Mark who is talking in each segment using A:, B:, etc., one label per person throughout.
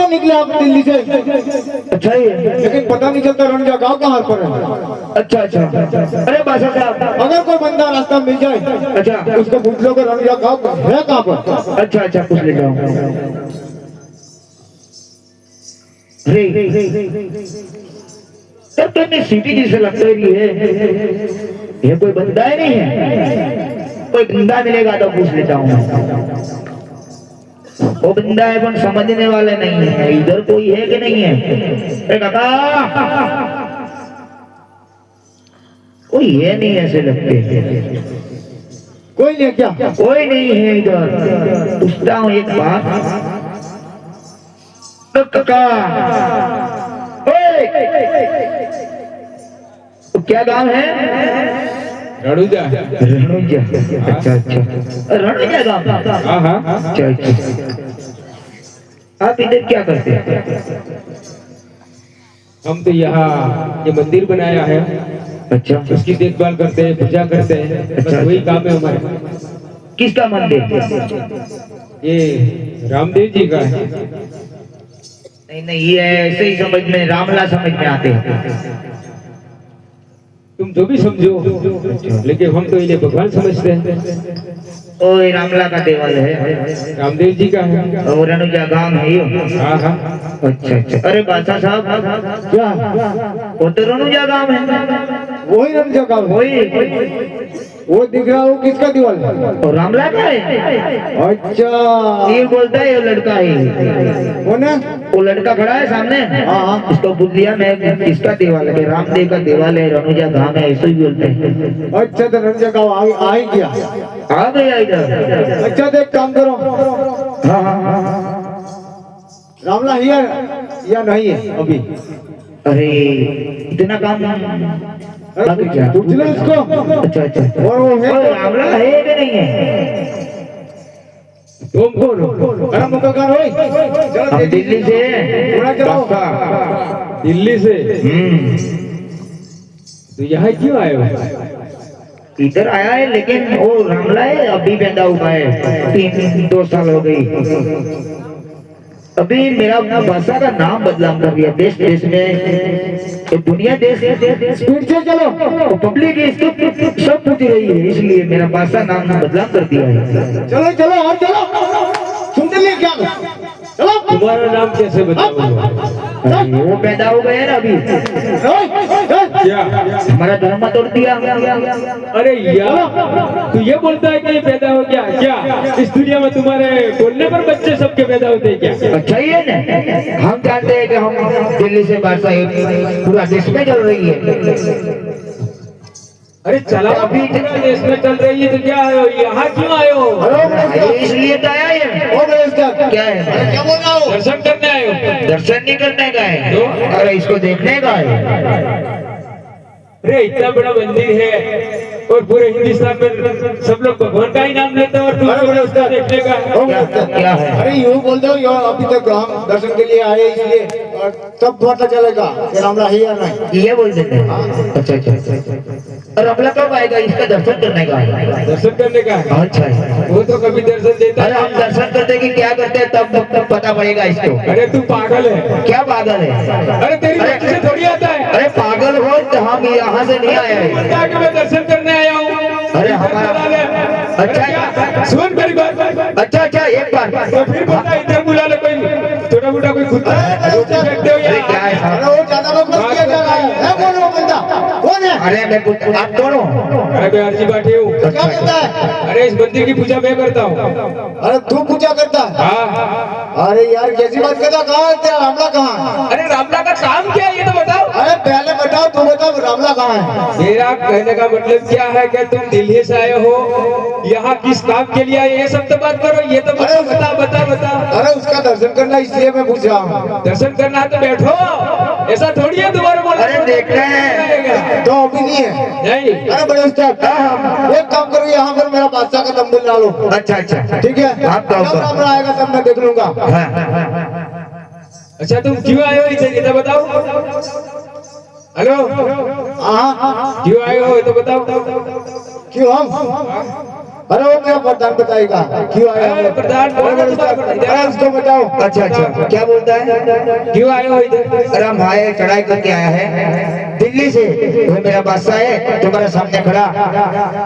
A: निकले आप दिल्ली से।
B: अच्छा ही है,
A: लेकिन पता नहीं चलता रंजा गांव कहाँ पर है।
B: अच्छा अच्छा। अरे बादशाह साहब,
A: अगर कोई बंदा रास्ता मिल जाए
B: अच्छा
A: उसको पूछ लो कि रंजा गांव है कहाँ पर।
B: अच्छा अच्छा, पूछ लेता हूँ। तब तो इतनी सीटी जैसे लगता है, ये कोई बंदा ही नहीं है। कोई बंदा मिलेगा तो पूछ लेता हूँ। वो बंदा है पर समझने वाले नहीं है। इधर कोई है कि नहीं है? ए काका, कोई है नहीं ऐसे लगते।
A: कोई नहीं क्या?
B: कोई नहीं है इधर। पूछता हूँ एक बात, तो काका, तो क्या गांव है?
C: रणुजा।
B: रणुजा, अच्छा अच्छा, रणुजा गांव।
C: हाँ हाँ।
B: अच्छा अच्छा। आप इधर क्या करते हैं?
C: हम तो यहाँ ये मंदिर बनाया है,
B: अच्छा,
C: उसकी देखभाल करते हैं, पूजा करते हैं, बस
B: अच्छा,
C: वही काम है हमारे।
B: किसका मंदिर?
C: ये रामदेव जी का है।
B: नहीं नहीं, ये ऐसे ही समझ में, रामला समझ में आते हैं।
C: तुम जो भी समझो, लेकिन हम तो इन्हें भगवान समझते हैं।
B: ओए, रामला का देवल है,
C: रामदेव जी का है।
B: और रणुजा गांव है यो।
C: हाँ हाँ।
B: अच्छा अच्छा। अरे बादशाह साहब,
A: क्या?
B: वो तो रणुजा गांव है।
A: वही रंजा गांव है।
B: वही,
A: वो दिख रहा है वो किसका दीवार है?
B: और रामला का है।
A: अच्छा,
B: ये बोलता है ये लड़का है।
A: कौन है?
B: वो लड़का खड़ा है सामने।
A: हाँ।
B: उसको पूछ लिया मैं किसका देवाल है? रामदेव का देवाल है, रणुजा गांव है, ऐसे ही बोलते हैं।
A: अच्छा, तो रंजा गांव आ ही गया।
B: आ गया इधर।
A: अच्छा, तो एक काम करो,
B: हाँ हाँ हाँ।
A: रामला ही है या नहीं है अभी?
B: अरे इतना काम
A: अरे पूछ लो उसको।
B: अच्छा अच्छा।
A: और वो है
B: ओए, रामला है कि नहीं है?
C: तुम कौन हो?
A: अरे मुककर होई, चलो
B: हम दिल्ली से हैं।
A: थोड़ा चलो।
C: दिल्ली से? तो यहाँ क्यों आए हो?
B: इधर आया है, लेकिन वो रामला है अभी पैदा हुआ है, 2 साल हो गई। अभी मेरा भाषा का नाम बदलाव कर दिया देश देश में, तो दुनिया देश
A: स्पीड से चलो।
B: तो पब्लिक इसको सब पूछ रही है, इसलिए मेरा भाषा नाम बदलाव कर दिया है।
A: चलो चलो और चलो, सुन लिए क्या? चलो।
C: तुम्हारा नाम कैसे बताऊंगा?
B: अरे, वो पैदा हो गए ना अभी,
C: क्या?
B: हमारा धर्म तोड़ दिया।
C: अरे यार, तू ये बोलता है कि ये पैदा हो गया क्या? इस दुनिया में तुम्हारे बोलने पर बच्चे सबके पैदा होते हैं क्या?
B: अच्छा ही है ना, हम जानते हैं कि हम दिल्ली से भाषा पूरा देश में चल रही है।
C: अरे चला, अभी पूरा देश में चल रही है तो क्या आए हो? यहाँ क्यों आए हो?
B: अरे इसलिए तो आया है।
A: ओ बेइज्जत,
B: क्या है?
A: अरे क्या बोल रहा हो?
C: दर्शन करने आए हो?
B: दर्शन नहीं करने का है,
C: तो?
B: अरे इसको देखने का है।
C: अरे इतना बड़ा मंदिर है और पूरे हिंदुस्तान में सब लोग भगवान का ही नाम लेते हैं और तुम
A: अरे
C: उसका देखने का?
A: ओ बेइज्जत,
B: क्या है?
A: अरे यूं बोल दो यार, अभी तक हम दर्शन के लिए आए इसलिए, और तब पता चलेगा कि रामला है या नहीं।
B: ये बोल देते हैं। अच्छा अच्छा। और अगला कब आएगा इसका दर्शन करने का है?
C: दर्शन करने का है?
B: अच्छा है।
C: वो तो कभी दर्शन देता
B: अरे हम दर्शन करते कि क्या करते हैं तब पता पड़ेगा इसको।
C: अरे तू पागल है?
B: क्या पागल है?
C: अरे तेरी मर्जी से थोड़ी आता है।
B: अरे पागल हो तो हम यहाँ से नहीं आए हैं।
C: बोलता है कि मैं दर्शन करने आया हूँ।
B: अरे हमारा अच्छा
C: सुन मेरी बात।
B: अच्छा अच्छा, एक बार
C: तो फिर बोलता है इधर बुला ले कोई छोटा मोटा कोई कुत्ता रोटी फेंकते हो
B: अरे क्या
C: या?
B: है
A: अरे
B: साहब?
A: वो ज्यादा बकवास किया जा रहा है। कौन है वो बंदा? कौन है?
B: अरे मैं कुछ, आप कौन हो?
C: अरे मैं अर्जी बैठे हूँ।
A: क्या करता है?
C: अरे इस मंदिर की पूजा मैं करता हूँ।
A: अरे तू पूजा करता है?
C: हाँ।
A: अरे यार कैसी बात करता? कहाँ है तेरा रामला? कहाँ है?
C: अरे रामला का काम क्या है ये तो बताओ।
A: अरे पहले बताओ, तू बताओ रामला कहाँ है?
C: मेरा कहने का मतलब क्या है कि तुम दिल्ली से आए हो, यहाँ किस काम के लिए आए, ये सब तो बात करो। ये तो
A: अरे
C: बता बता बता।
A: अरे उसका दर्शन करना इसलिए मैं पूछ रहा हूँ।
C: दर्शन करना है तो बैठो, ऐसा थोड़ी है तुम्हारे बोलने
B: अरे देख रहे हैं।
A: तो अभी नहीं है?
C: नहीं।
A: अरे बड़े उस्ताद, एक काम करो, यहाँ पर मेरा बादशाह का तंबू ला लो।
B: अच्छा अच्छा,
A: ठीक है?
B: आप तो
A: जब रामला आएगा तब मैं देख लूंगा।
C: अच्छा तुम क्यों आए हो इधर ये तो बताओ। हेलो,
A: हाँ,
C: क्यों आए हो ये तो बताओ।
A: क्यों हम? अरे वो मेरा प्रधान बताएगा क्यों आया
C: अरे प्रधान बोल रहा है तुम्हारा इधर।
A: अरे उसको बताओ।
B: अच्छा अच्छा, क्या बोलता है?
C: क्यों आए हो इधर?
B: अरे हम आए चढ़ाई करके आया है दिल्ली से, वो मेरा बादशाह है तुम्हारे सामने खड़ा।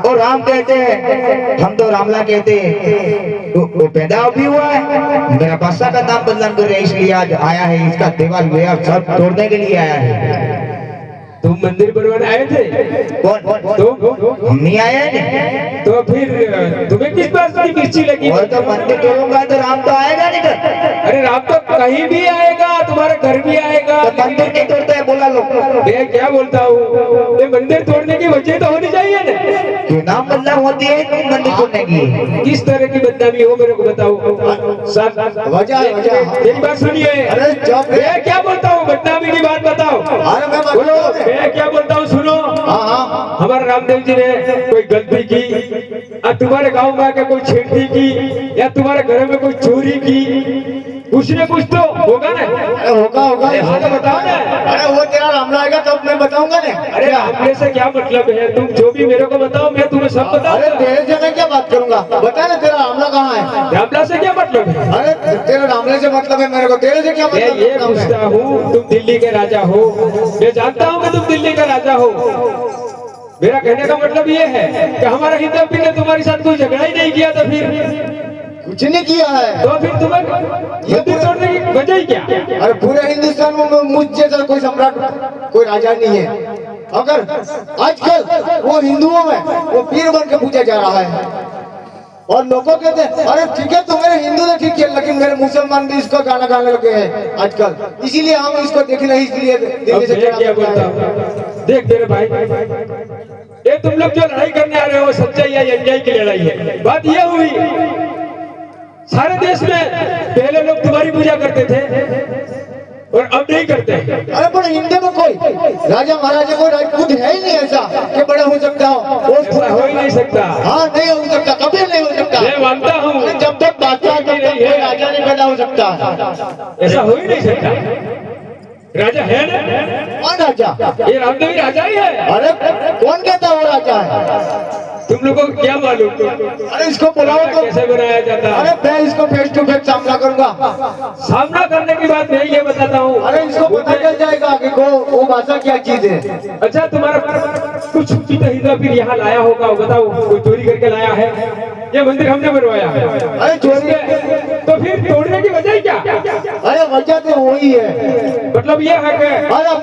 B: और राम कहते हैं, हम तो रामला कहते हैं। वो पैदा भी हुआ है, मेरा बादशाह का नाम बदनाम कर रहे हैं, इसलिए आज आया है। इसका दीवार वेवार सब तोड़ने के लिए आया है।
C: तुम मंदिर बनवाने आए थे?
B: कौन?
C: तुम?
B: हम नहीं आए हैं।
C: तो फिर तुम्हें किस बात की मिर्ची लगी?
B: और तो मंदिर तोड़ूंगा तो राम तो आएगा नहीं कर।
C: अरे राम तो कहीं भी आएगा, तुम्हारे घर भी आएगा।
B: तो मंदिर नहीं तोड़ता है बोला लोग।
C: मैं क्या बोलता हूँ, ये मंदिर तोड़ने की वजह तो होनी चाहिए ना।
B: क्यों नाम बदनाम होती है तो मंदिर तोड़ने की?
C: किस तरह की बदनामी हो मेरे को बताओ। मेरी बात सुनिए।
A: अरे चुप रे।
C: मैं क्या बोलता हूँ, बदनामी की बात बताओ।
A: अरे मैं
C: बोलो,
A: बताऊं।
C: मैं क्या बोलता हूँ सुनो।
A: हाँ हाँ
C: हमारे रामदेव जी ने कोई गलती की, और तुम्हारे गांव में आके कोई छेड़ती की, या तुम्हारे घर में कोई चोरी की, कुछ न कुछ तो होगा ना।
A: अरे होगा
C: हाँ तो बताओ ना।
A: अरे वो तेरा रामला आएगा तब मैं बताऊंगा ना।
C: अरे हमने से क्या मतलब है, तुम जो भी मेरे को बताओ, मैं तुम्हें सब
A: अरे
C: बताऊंगा।
A: तेरे से मैं क्या बात करूंगा, बता ना तेरा रामला कहाँ है।
C: रामला से क्या मतलब है?
A: अरे तेरे रामले से मतलब है मेरे को, तेरे से क्या
C: मैं
A: मतलब
C: ये
A: है?
C: पूछता हूँ, तुम दिल्ली के राजा हो, मैं जानता हूँ कि तुम दिल्ली का राजा हो। मेरा कहने का मतलब ये है कि हमारा हिंदू भी ने तुम्हारे साथ कोई झगड़ा ही नहीं किया, तो फिर
A: कुछ नहीं किया है।
C: तो फिर तुम्हें मंदिर तोड़ने की वजह ही क्या?
A: अरे पूरे हिंदुस्तान में मुझ जैसा कोई सम्राट, कोई राजा नहीं है। अगर आजकल वो हिंदुओं में वो पीर बन के पूजा जा रहा है, और लोगों कहते हैं अरे ठीक है तुम्हारे हिंदू ने ठीक किया, लेकिन मेरे मुसलमान भी इसका गाना गाने लगे हैं आजकल, इसीलिए हम इसको देख रहे हैं, इसलिए
C: अब
A: दिल्ली से
C: मैं क्या बोलता हूँ, देख मेरे भाई, ये तुम लोग जो लड़ाई करने आ रहे हो सच्चाई या अन्याय की लड़ाई है। बात ये हुई, सारे देश में पहले लोग तुम्हारी पूजा करते थे और अब नहीं करते।
A: अरे पर इंडिया में कोई राजा महाराजा कोई राजपूत है ही नहीं ऐसा कि बड़ा हो सकता हो।
C: ऐसा हो ही नहीं सकता।
A: हाँ नहीं हो सकता, कभी नहीं हो सकता।
C: मैं मानता हूँ,
A: जब तक बादशाह तब तक कोई राजा नहीं पैदा हो सकता।
C: ऐसा हो ही नहीं सकता। राजा है ना?
A: कौन राजा?
C: ये रामदेव राजा ही है।
A: अरे कौन कहता वो राजा है?
C: तुम लोगों को क्या मालूम?
A: अरे इसको बुलाओ तो
C: कैसे बनाया जाता है?
A: अरे मैं इसको फेस टू फेस सामना करूंगा।
C: सामना करने की बात मैं ये बताता हूँ।
A: अरे इसको पता चल जाएगा कि वो भाषा क्या चीज है।
C: अच्छा तुम्हारा कुछ भी तो हीरा फिर यहाँ लाया होगा, बताओ कोई चोरी करके लाया है? ये मंदिर हमने बनवाया है।
A: अरे चोरी
C: तो फिर तोड़ने की वजह क्या?
A: अरे वजह तो वही है,
C: मतलब ये है कि
A: अरे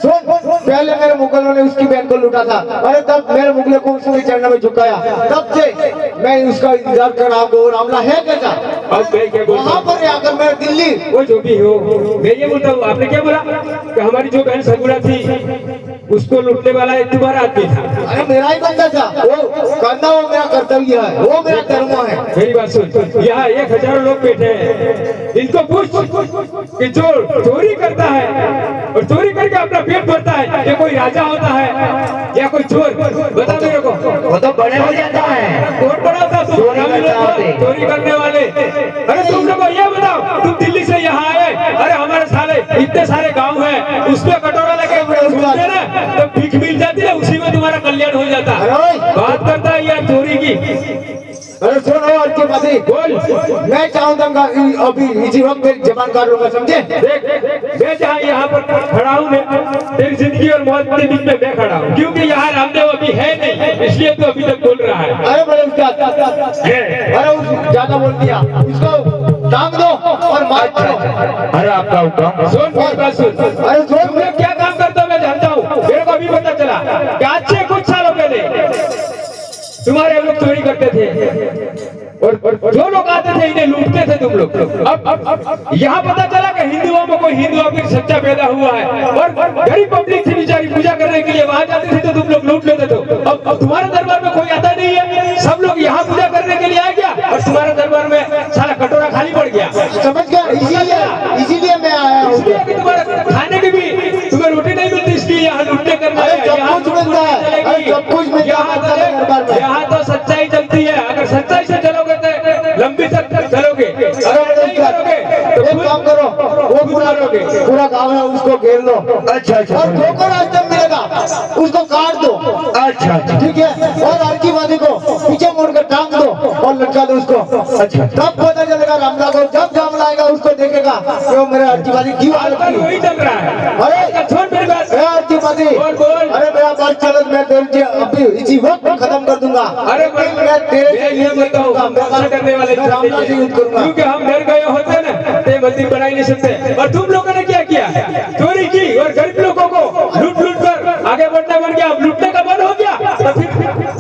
A: सुन, पहले मेरे मुगलों ने उसकी बहन को लूटा था। अरे तब मेरे मुगलों को उसके चरणों में झुकाया, तब से मैं उसका इंतजार कर रहा हूँ। रामला है कैसा?
C: अब मैं क्या बोलता
A: वहाँ
C: हूँ,
A: पर आकर मैं दिल्ली
C: वो जो भी हो, मैं ये बोलता हूँ, आपने क्या बोला कि हमारी जो बहन सगुड़ा थी उसको लूटने वाला एक तुम्हारा आदमी था?
A: अरे मेरा ही बंदा था, वो करना वो मेरा कर्तव्य है, वो मेरा धर्म है।
C: मेरी बात सुन, यहाँ 1000 लोग बैठे हैं, इनको पूछ कि जो चोरी करता है और चोरी करके अपना पेट भरता है, ये कोई राजा होता है या कोई चोर? बता मेरे को।
B: वो तो बड़े हो जाता है।
C: कौन बड़ा था? तुम चोरी करने वाले। अरे तुम लोग ये बताओ, तुम दिल्ली से यहाँ आए, अरे हमारे साले इतने सारे गाँव है, उसमें कटोरा लगे सुनते ना तो भीख मिल जाती है, उसी में तुम्हारा कल्याण हो जाता है। बात करता है यार चोरी की।
A: अरे सुनो अच्छी बातें
C: बोल।
A: मैं चाहूंगा अभी इसी वक्त मेरी जबान काट लूंगा, समझे?
C: देख मैं जहाँ यहाँ पर खड़ा हूँ ना, तेरी जिंदगी और मौत के बीच में मैं खड़ा हूँ, क्योंकि यहाँ रामदेव अभी है नहीं, इसलिए तो अभी तक बोल रहा है।
A: अरे बड़े अरे उस ज्यादा बोल दिया, उसको टांग दो और मार मारो।
B: अरे आपका हुक्म।
C: सुन मेरी बात सुन।
A: अरे सुन,
C: तुम लोग क्या काम करते हो मैं जानता हूँ, मेरे को अभी पता चला कि आज से कुछ सालों पहले तुम्हारे हम लोग चोरी करते थे और जो लोग आते थे इन्हें लूटते थे तुम लोग। अब यहाँ पता चला कि हिंदुओं में कोई हिंदू फिर सच्चा पैदा हुआ है, और गरीब पब्लिक थी बेचारी पूजा करने के लिए वहां जाती थी, तो तुम लोग लूट लेते थे। अब तुम्हारे दरबार में कोई आता नहीं है, सब लोग यहाँ पूजा करने के लिए आ गया और तुम्हारे दरबार में सारा कटोरा खाली पड़ गया।
A: समझ गया? इसीलिए मैं आया हूँ,
C: इसलिए कि तुम्हारे खाने की भी तुम्हें रोटी नहीं मिलती, इसलिए यहाँ लूटने करना
A: अरे सब कुछ मिलता है, अरे सब कुछ मिलता है।
C: यहाँ तो सच्चाई चलती है, अगर सच्चाई से चलोगे तो लंबी तक चलोगे, अगर नहीं करोगे तो
A: एक काम करो, वो पूरा गाँव है उसको घेर लो।
B: अच्छा अच्छा
A: और जो को रास्ता मिलेगा उसको काट दो।
B: अच्छा अच्छा।
A: ठीक है? और आरती वादी को पीछे मुड़कर दिखा दो उसको।
B: अच्छा।
A: तब पता चलेगा रामला को, जब रामला आएगा उसको देखेगा कि वो मेरे अर्जीबाजी क्यों हालत
C: आजकल
A: की।
C: वही चल रहा है।
A: अरे
C: छोड़ मेरी बात।
A: ए अर्जीबाजी,
C: बोल बोल।
A: अरे मेरा बात चलत, मैं तेरे अभी इसी वक्त खत्म कर दूंगा।
C: अरे
A: मैं तेरे से
C: ये बताओ, हम बात करने वाले
A: मैं रामला से युद्ध करूंगा।
C: क्योंकि हम डर गए होते ना, ते मंदिर बना ही नहीं सकते। और तुम लोगों ने क्या किया, चोरी की और गरीब लोगों को लूट लूट कर आगे बढ़ना बन गया। अब लूटने का मन हो गया तो फिर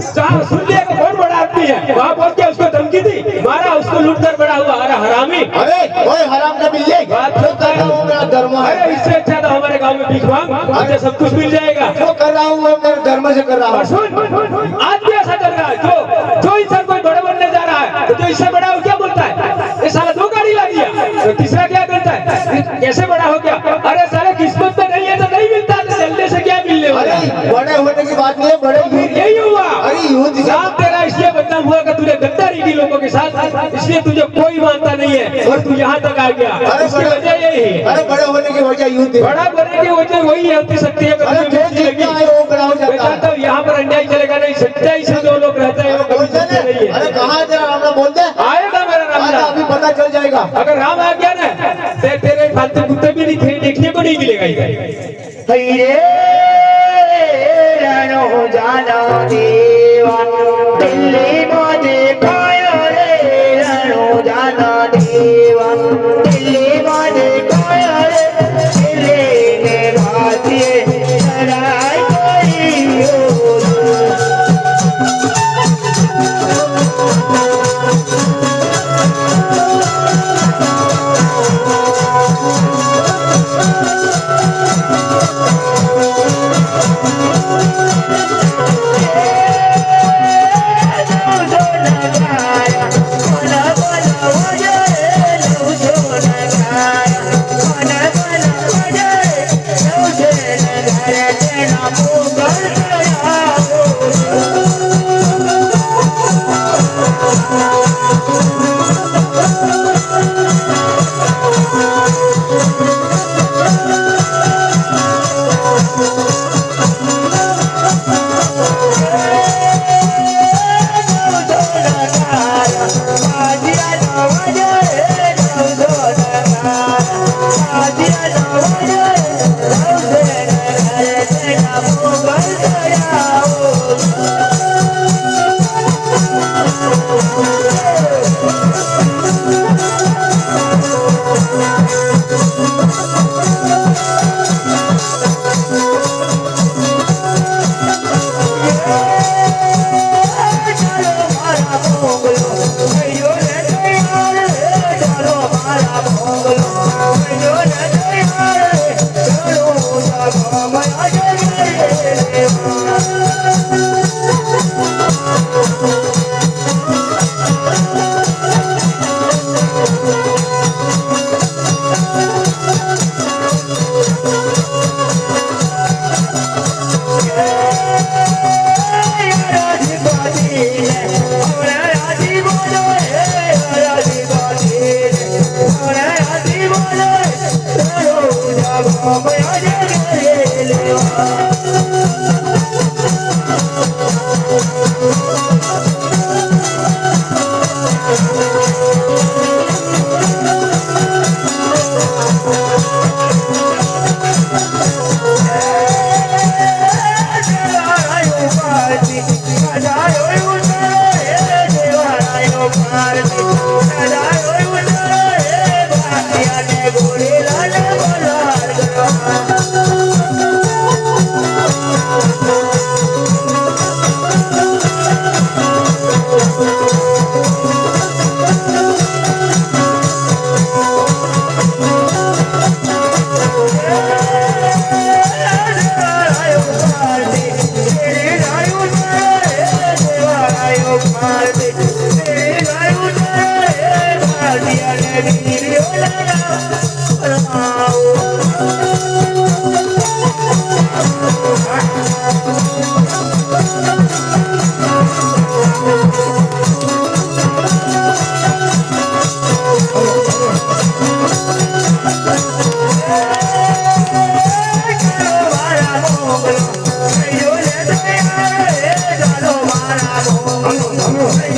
C: जहाँ सुन लिया कि कौन बड़ा आदमी है, वहाँ पहुंच के उसको धमकी दी, मारा, उसको लूट कर बड़ा हुआ। अरे हरामी,
A: अरे ओए हराम का बिल्ली,
C: बात
A: जो कर रहा हूँ मेरा धर्म
C: अरे
A: है।
C: इससे अच्छा तो हमारे गांव में भीख मांग, मुझे सब कुछ मिल जाएगा।
A: जो कर रहा हूँ मैं मेरे धर्म से कर रहा
C: और
A: हूँ।
C: सुन, आज भी ऐसा चल रहा है, जो इंसान कोई बड़ा बनने जा रहा है तो जो इससे बड़ा हो क्या बोलता है, ये साला 2 गाड़ी ला दिया, तो तीसरा क्या करता है, कैसे बड़ा हो गया। अरे साले किस्मत में नहीं है तो नहीं मिलता, तो जल्दी से क्या मिलने वाला
A: अरे
C: है।
A: बड़े होने की बात नहीं है, बड़े युद्ध।
C: यही हुआ।
A: अरे युद्ध से
C: नाम तेरा इसलिए बदनाम हुआ कि तूने गद्दारी की लोगों के साथ, इसलिए तुझे कोई मानता नहीं है और तू यहाँ तक आ गया।
A: अरे
C: इसकी वजह यही है।
A: अरे बड़े होने की वजह युद्ध है।
C: बड़ा बनने की वजह वही होती सकती है।
A: अरे जो जीतता है वो बड़ा हो
C: मैं
A: जाता
C: चाहता
A: है।
C: हूँ यहाँ पर अन्याय चलेगा नहीं, सच्चाई से जो लोग रहते हैं वो
A: अरे
C: कभी
A: बोलते
C: झूठे नहीं
A: ना, अरे
C: है।
A: कहाँ है तेरा रामला, बोल दे।
C: आएगा मेरा राम
A: अरे अभी पता चल जाएगा।
C: अगर राम आ गया ना, तेरे फालतू कुत्ते भी नहीं देखने को नहीं मिलेगा इधर।
B: हईरे रणो जाना देवा दिल्ली मुझे खाया रे रणो जाना देवा दिल्ली मुझे खाया रे दिल्ली ने भातिए लड़ाई कोई हो।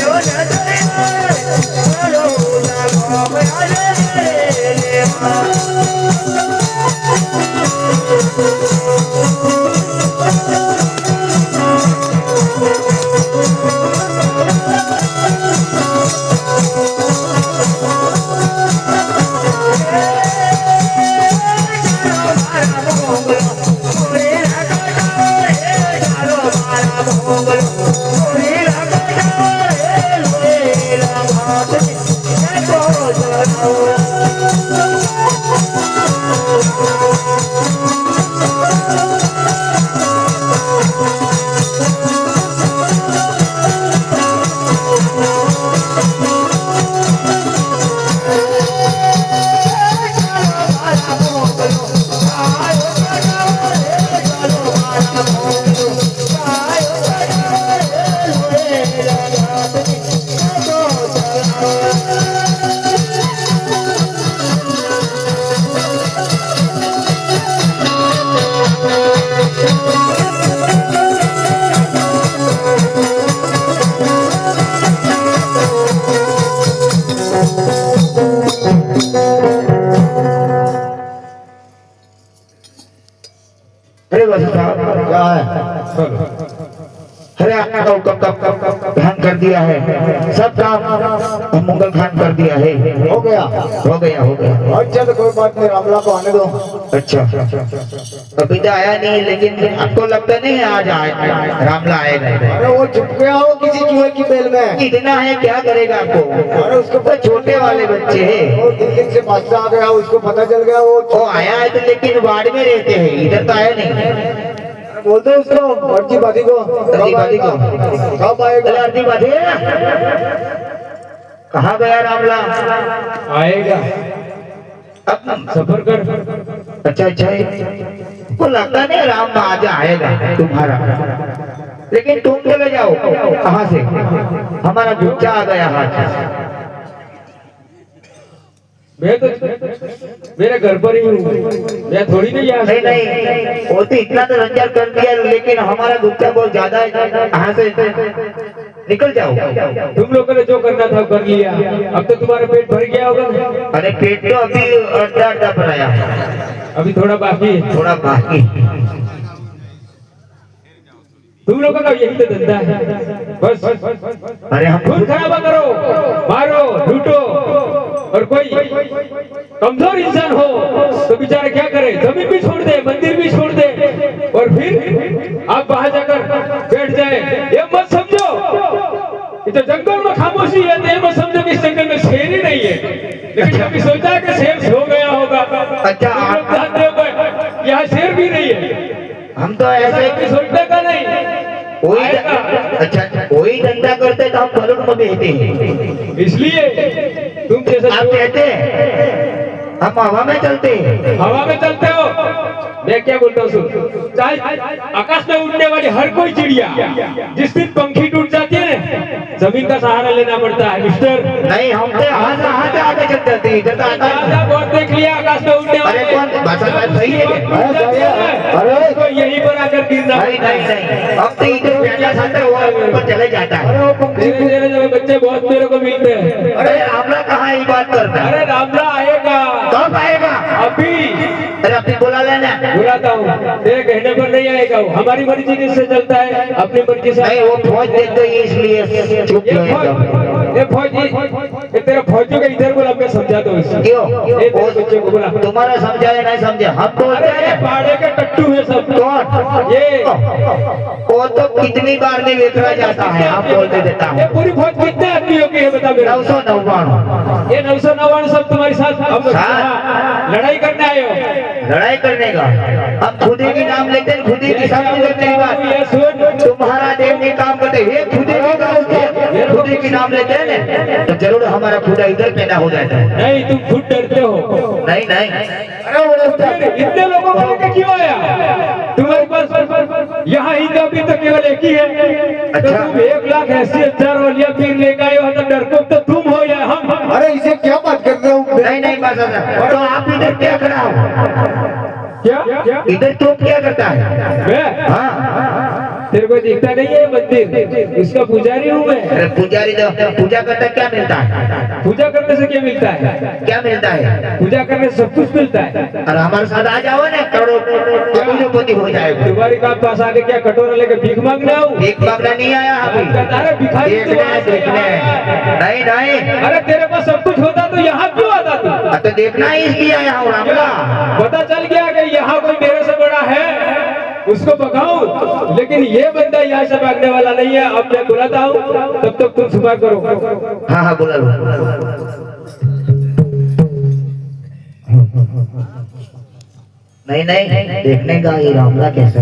D: Yo
B: अरे बस साहब
A: क्या है?
B: अरे आपने तो कब ध्यान कर दिया है, सब काम मुगल खान कर दिया है।
A: हो गया।
B: हो गया हो गया।
A: अच्छा तो कोई बात नहीं, रामला को आने दो।
B: अच्छा अभी तो आया नहीं, लेकिन आपको लगता नहीं है आज आए रामला आएगा?
A: अरे वो छुप गया हो किसी चूहे की बेल में।
B: इतना है क्या करेगा आपको?
A: अरे उसको
B: तो छोटे वाले बच्चे हैं।
A: वो दिल्ली से बादशाह आ गया, उसको पता चल गया
B: वो आया है तो, लेकिन वार्ड में रहते हैं, इधर तो आया नहीं।
A: बोलते उसको अर्जी बादी को।
B: अर्जी बादी को
A: कब आएगा?
B: अर्जी बादी कहाँ गया रामला?
C: आएगा,
B: अब
C: सफर कर।
B: अच्छा अच्छा को लगता नहीं राम आज आएगा तुम्हारा, लेकिन तुम चले जाओ। कहाँ से? हमारा गुच्चा आ गया हाथ।
C: मैं तो मेरे घर पर ही हूँ, मैं थोड़ी नहीं आ
B: नहीं नहीं, वो तो इतना तो रंजन कर दिया, लेकिन हमारा गुच्चा बहुत ज्यादा है। कहाँ से? निकल जाओ।
C: तुम लोगों ने जो करना था कर लिया, अब तो तुम्हारा पेट भर गया होगा।
B: अरे पेट तो अभी अड्डा अड्डा बनाया,
C: अभी थोड़ा बाकी है।
B: थोड़ा बाकी।
C: तुम लोगों का यही तो धंधा है, बस
B: अरे हम
C: खून खराबा करो, मारो, लूटो। और कोई कमजोर इंसान हो तो बेचारा क्या करे, जमीन भी छोड़ दे, मंदिर भी छोड़ दे, और फिर आप वहां जाकर बैठ जाए। ये मत समझो कि जो जंगल में खामोशी है, तो ये मत समझो कि इस जंगल में शेर ही नहीं है। लेकिन कभी सोचा कि शेर सो गया होगा?
B: अच्छा,
C: यहाँ शेर भी नहीं है।
B: हम तो ऐसे
C: सोचने का नहीं।
B: वही अच्छा वही धंधा करते तो हम बलून में बेचते हैं,
C: इसलिए तुम जैसे
B: आप कहते हैं हम हवा में चलते हैं।
C: हवा में चलते हो, मैं क्या बोलता हूँ सुन। चाहे आकाश में उड़ने वाली हर कोई चिड़िया जिस दिन पंखी टूट जाती है ना, जमीन का सहारा लेना पड़ता है मिस्टर।
B: नहीं, हम तो हाथ आगे चल जाते हैं, इधर तो आता
C: बहुत देख लिया आकाश में उड़ने वाले।
B: अरे कौन बात सही है?
C: अरे तो यहीं पर आकर गिरना।
B: नहीं नहीं नहीं, अब तो इधर पहला साथ वो ऊपर चले जाता है।
C: धीरे धीरे जो बच्चे बहुत मेरे को मिलते हैं।
B: अरे रामला कहाँ ये बात करता है?
C: अरे रामला आएगा।
B: कब आएगा?
C: अभी।
B: अरे अपनी बुला लेना।
C: बुलाता हूँ, तेरे कहने पर नहीं आएगा वो, हमारी मर्जी किससे चलता है? अपनी मर्जी से।
B: नहीं, वो फौज देते ही इसलिए चुप
C: ये फौजी, ये तेरा फौजी का इधर बोला, मैं समझा दो इसको।
B: क्यों?
C: ये तेरे बच्चे को बोला।
B: तुम्हारा समझा या नहीं समझे? हम बोलते हैं
C: पाड़े के टट्टू है सब।
B: कौन?
C: ये
B: वो तो कितनी बार नहीं विखरा जाता है, आप बोल देता
C: ये
B: हूँ।
C: पूरी फौज कितने आदमियों की है बता मेरे?
B: 999।
C: ये 999 सब तुम्हारे साथ हम लोग
B: हाँ।
C: लड़ाई करने आए हो।
B: लड़ाई करने का हम खुदे की नाम लेते हैं, खुदे की सब करने की बात।
C: ये सुन,
B: तुम्हारा देव नहीं काम करते, ये खुदे की काम करते, खुदे की नाम लेते हैं ना, तो जरूर हमारा खुदा इधर पैदा हो जाता है।
C: नहीं तुम खुद डरते हो।
B: नहीं नहीं,
C: फिर इतने लोगों को लेके क्यों आया? तुम्हारे पास यहाँ हिंद अभी तो केवल एक ही है। तो तुम 1,80,000 वालिया पीर लेकर आए हो, तो डरपोक तो तुम हो या हम?
A: अरे इसे क्या बात कर रहे हो?
B: नहीं नहीं बस तो आप इधर क्या कर रहा हो?
C: क्या
B: इधर तुम क्या करता है?
C: मैं?
B: हाँ,
C: तेरे को दिखता नहीं है मंदिर, इसका पुजारी हूँ मैं।
B: अरे पुजारी तो पूजा करता क्या मिलता है?
C: पूजा करने से क्या मिलता है?
B: क्या मिलता है?
C: पूजा करने से सब कुछ मिलता है।
B: और हमारे साथ आ जाओ ना, करोड़पति हो जाएगा।
C: तुम्हारे पास आके क्या कटोरा लेके भीख मांगना हूँ?
B: भीख मांगना नहीं आया अभी,
C: अरे भिखारी तू
B: देखने
C: वहाँ से
B: देखने।
C: आया।
B: नहीं नहीं,
C: अरे तेरे पास सब कुछ होता तो यहाँ क्यों आता तू?
B: तो देखना ही इसलिए आया हूँ रामला।
C: पता चल गया कि यहाँ कोई मेरे से बड़ा है, उसको भगाऊं, लेकिन ये बंदा यहाँ से भागने वाला नहीं है। अब मैं बुलाता हूँ, तब तक तुम सुबह करो।
B: हाँ हाँ बोला नहीं नहीं देखने का ये रामला कैसा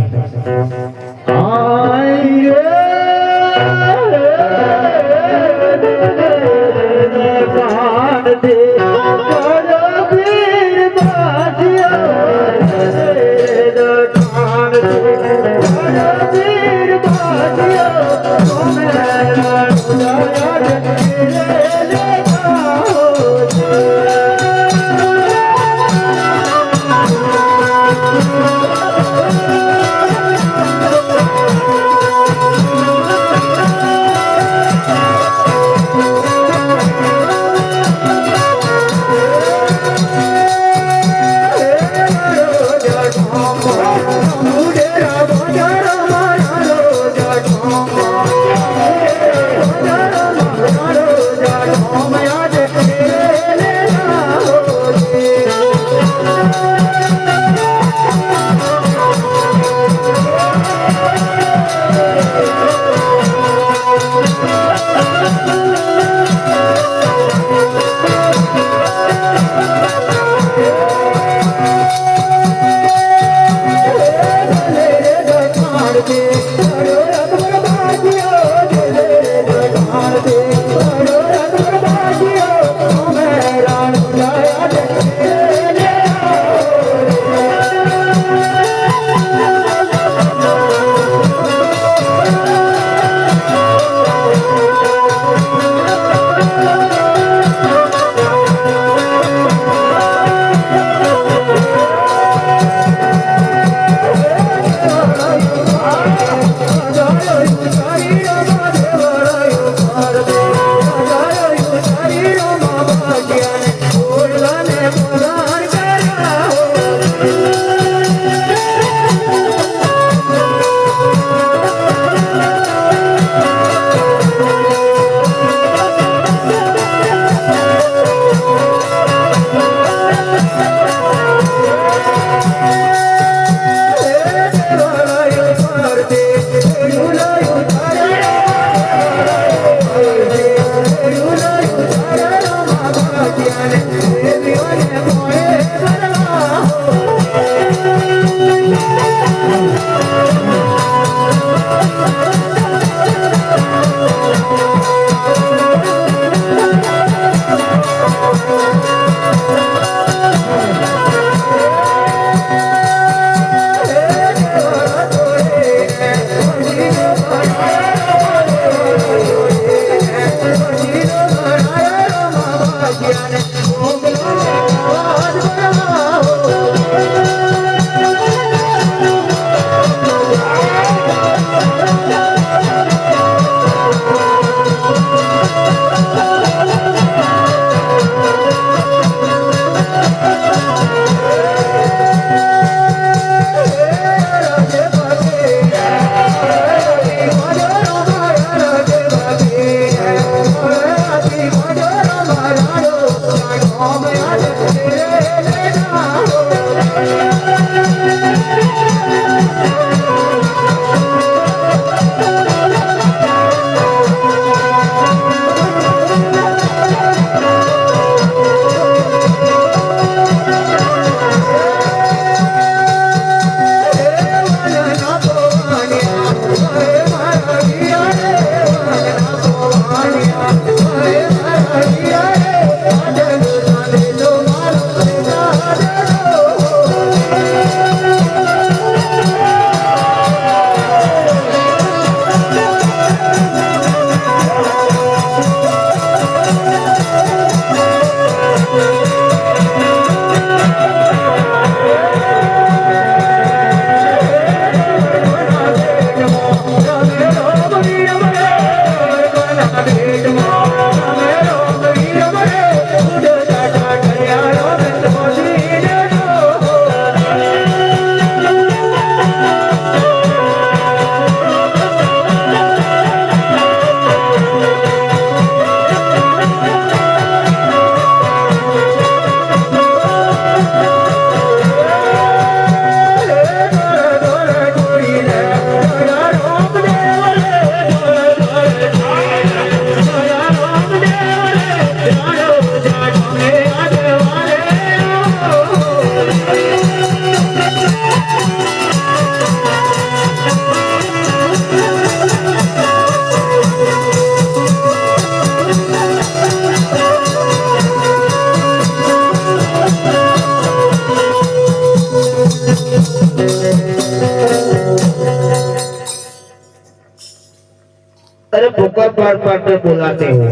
B: अरे पुकार पार पार पे बुलाते हो।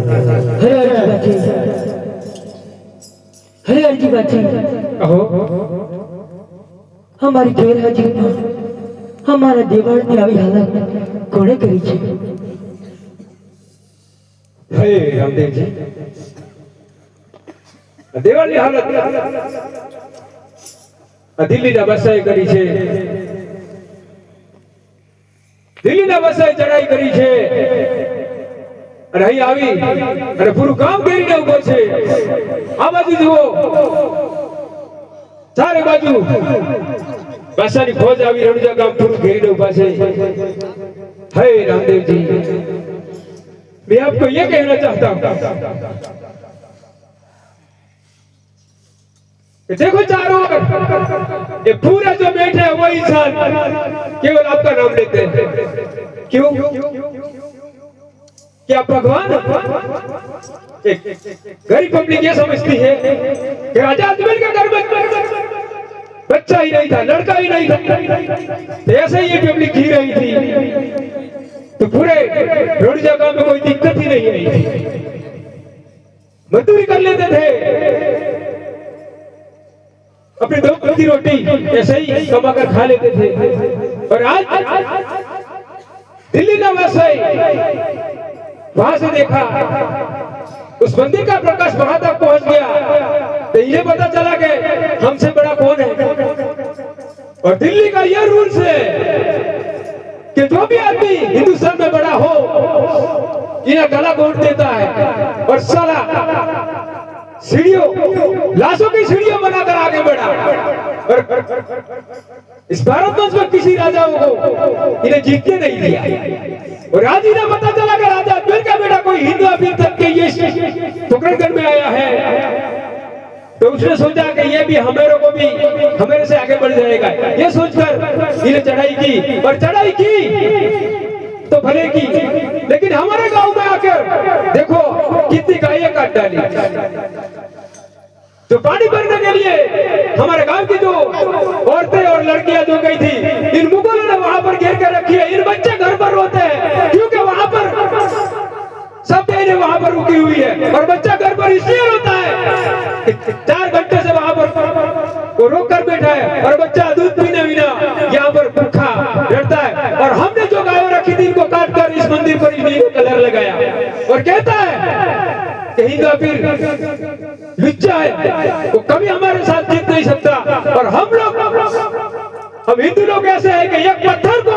D: हरे अर्जी बाजी
C: कहो।
D: हमारी गैर हाजिर हमारा देवाल ने આવી હાલત કોણે કરી છે?
C: हे रामदेव जी, દેવાળની હાલત દિલ્હીના વસાઈ કરી છે, દિલ્હીના વસાઈ ચડાઈ કરી છે અને અહીં આવી અને પૂરું કામ કરીને ઉભો છે। આ બાજુ જુઓ, ચારે બાજુ વસાઈની ફોજ આવી રણુજા ગામ પૂરું ઘેરીને ઉભા છે। हे रामदेव जी, मैं आपको ये कहना चाहता हूँ कि देखो चारों ओर ये पूरा जो बैठे हैं वो इंसान केवल आपका नाम लेते हैं। क्यों? क्या भगवान गरीब पब्लिक ये समझती है कि राजा अजमेर के घर में बच्चा ही नहीं था, लड़का ही नहीं था, तो ऐसे ही ये पब्लिक जी रही थी तो पूरे रणुजा गांव में कोई दिक्कत ही नहीं आई थी। मजदूरी कर लेते थे, अपनी दो रोटी रोटी ऐसे ही कमा कर खा लेते थे। और आज दिल्ली का वासाई वहां से देखा, उस मंदिर का प्रकाश वहां तक पहुंच गया तो इन्हें पता चला कि हमसे बड़ा कौन है। और दिल्ली का यह रूल्स है कि जो भी आदमी हिंदुस्तान में बड़ा हो इन्हें गला घोट देता है और साला सीढ़ियों लाशों की सीढ़ियां बनाकर आगे बढ़ा। और इस भारत वंश में किसी राजाओं को इन्हें जीतने नहीं दिया। और आज इन्हें पता चला कि राजा अजमेर का बेटा कोई हिंदू अभी तक के ये पोखरणगढ़ में आया है तो उसने सोचा कि ये भी हमेरे से आगे बढ़ जाएगा। ये सोचकर इन्हें चढ़ाई की और चढ़ाई की तो भले की, लेकिन हमारे गांव में आकर देखो कितनी गायें काट डाली। जो पानी भरने के लिए हमारे गांव की जो औरतें और लड़कियां जो गई थी, इन मुगलों ने वहां पर घेर कर रखी है। इन बच्चे घर पर रोते हैं क्योंकि वहां पर सब बहनें वहां पर रुकी हुई है और बच्चा घर पर इसलिए रोता है 4 घंटे से वहां पर वो रोक कर बैठा है और बच्चा दूध पीने बिना यहाँ पर भूखा रहता है। और हमने जो गायों रखी थी इनको काट कर इस मंदिर पर इन्हीं कलर लगाया और कहता है कि हिंदू पीर लुच्चा है, वो कभी हमारे साथ जीत नहीं सकता। और हम हिंदू लोग ऐसे हैं कि एक पत्थर को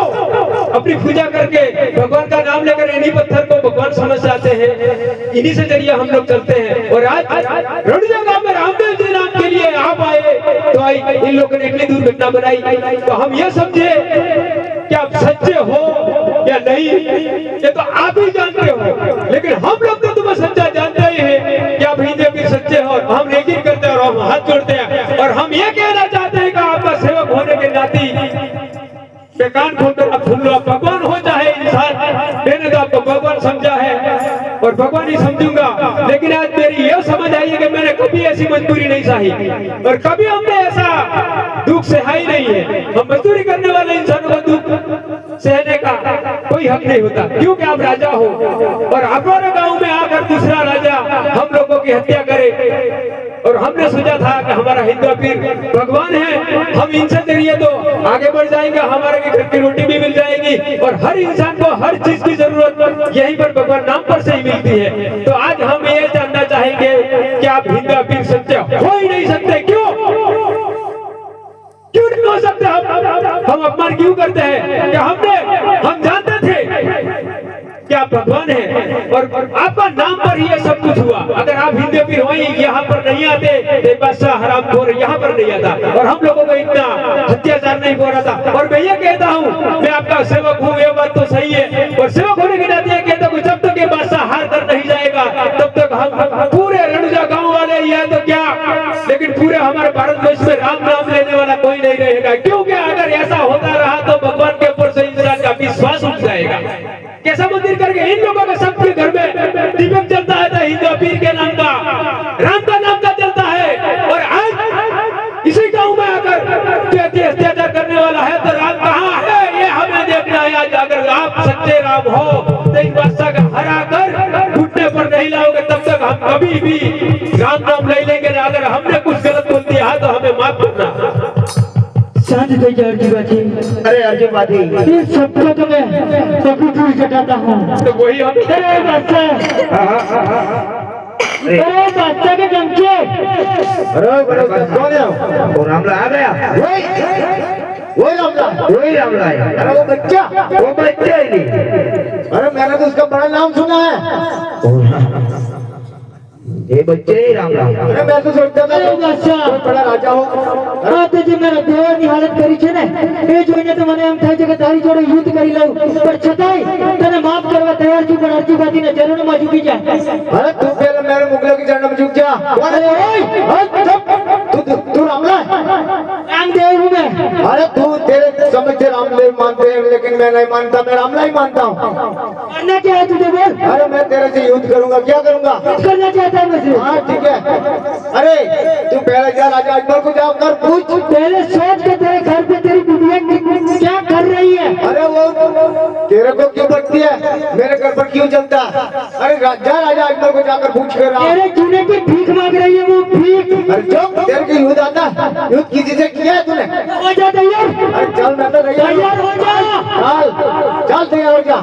C: अपनी पूजा करके भगवान का नाम लेकर इन्हीं पत्थर को भगवान समझ जाते हैं, इन्हीं से जरिए हम लोग चलते हैं। और आज रणुजा गांव में रामदेव जी नाम के लिए आप आए तो इन लोगों ने इतनी दुर्घटना बनाई तो हम ये समझे कि आप सच्चे हो या नहीं ये तो आप ही जानते हो, लेकिन हम लोग तो तुम्हें सच्चा जानते ही है कि आप हिंदू पीर सच्चे हो। हम नेकी करते हैं और हम हाथ जोड़ते हैं और हम ये कहना चाहते हैं कि आपका सेवक होने के नाते कान खोलकर अब सुन लो, भगवान हो चाहे इंसान, मैंने तो आपको भगवान समझा है और भगवान ही समझूंगा। लेकिन आज मेरी यह समझ आई है कि मैंने कभी ऐसी मजबूरी नहीं सही और कभी हमने ऐसा दुख सहाई नहीं है। हम मजदूरी करने वाले इंसानों को दुख सहने का कोई हक नहीं होता क्योंकि आप राजा हो और हमारे गांव में आकर दूसरा राजा हम लोगों की हत्या करे। और हमने सोचा था कि हमारा हिंदू पीर भगवान है, हम इनसे जरिए तो आगे बढ़ जाएंगे, हमारे घर की रोटी भी मिल जाएगी और हर इंसान को हर चीज की जरूरत यहीं पर भगवान नाम पर से ही मिलती है। तो आज हम ये जानना चाहेंगे कि आप हिंदू पीर सच्चे हो ही नहीं सकते, क्यों नहीं हो सकते? हम अपमान क्यों करते हैं कि हम जानते थे कि आप भगवान हैं और आपका नाम पर ही ये सब कुछ हुआ। अगर आप हिंदू पीर हो यहाँ पर नहीं आते तो बादशाह हरामखोर यहाँ पर नहीं आता और हम लोगों को इतना अत्याचार नहीं हो रहा था। और मैं ये कहता हूँ मैं आपका सेवक हूँ, ये बात तो सही है और सेवक होने के नाते ये कहता हूँ जब तक ये बादशाह हार कर नहीं जाएगा तब तक हम पूरे रणुजा गाँव वाले या तो क्या लेकिन पूरे हमारे भारत देश में राम नाम लेने वाला कोई नहीं रहेगा। क्योंकि अगर ऐसा होता रहा तो भगवान के ऊपर से इंसान का विश्वास उठ जाएगा। कैसा मंदिर करके इन लोगों के सबके घर में दीपक जलता है तो हिंदू पीर के नाम का राम का नाम का जलता है। और आज इसी गांव में आकर अत्याचार करने वाला है तो राम कहाँ है ये हमें देखना है। आज अगर आप सच्चे राम हो हो तो इन बादशाह का हरा कर घुटने पर नहीं लाओगे तब तक हम कभी भी राम नाम नहीं लेंगे। अगर हमने कुछ गलत बोल दिया है तो हमें माफ करना।
D: शांत हो जाओ अर्जुन बाजी।
B: अरे अर्जुन बाजी,
D: इन सबको तो मैं कभी दूर हटाता हूँ।
C: तो वही हम
D: अरे बादशाह, अरे बादशाह के चमचे।
A: अरे बड़े कौन है
B: वो रामला आ गया।
A: वही रामला,
B: वही रामला है।
A: अरे वो बच्चा,
B: वो बच्चा ही नहीं।
A: अरे मैंने तो उसका बड़ा नाम सुना है।
B: ये बच्चे ही रामला।
A: अरे मैं तो सोचता था
D: अरे बादशाह,
A: कोई बड़ा राजा हो।
D: हाँ तो जी मेरा देवर ની હાલત કરી છે ને એ જોઈને તો મને એમ થાય છે કે તારી જોડે યુદ્ધ કરી લઉં, પણ છતાંય તને માફ કરવા તૈયાર છું, પણ અરજી બાજીને ચરણોમાં ઝૂકી જા।
A: अरे तू पहले मेरे मुगलों की चरण में झुक जा।
D: अरे ओए,
A: तू रामला है?
D: रामदेव हूँ मैं।
A: अरे तू तेरे समझ से रामदेव मानते हैं लेकिन मैं नहीं मानता, मैं रामला ही मानता हूँ।
D: करना क्या है तुझे बोल?
A: अरे मैं तेरे से युद्ध करूंगा, क्या करूंगा?
D: करना चाहता है मुझे।
A: हाँ ठीक है। अरे तू पहले जा राजा अकबर को जाकर पूछ।
D: पहले सोच के तेरे घर पे तेरी बुढ़िया क्या कर रही है।
A: अरे वो तेरे को क्यों पड़ती है, मेरे घर पर क्यों चलता? अरे जा राजा अकबर को जाकर पूछ कर आ।
D: तेरे चूने की भीख मांग रही है वो भीख।
A: अरे जो तेरे को युद्ध आता है, युद्ध किसी से किया है तूने?
D: हो जा तैयार,
A: अरे चल मैं तो तैयार हूँ।
D: तैयार हो जा।
A: चल चल तैयार हो जा।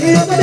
D: वीर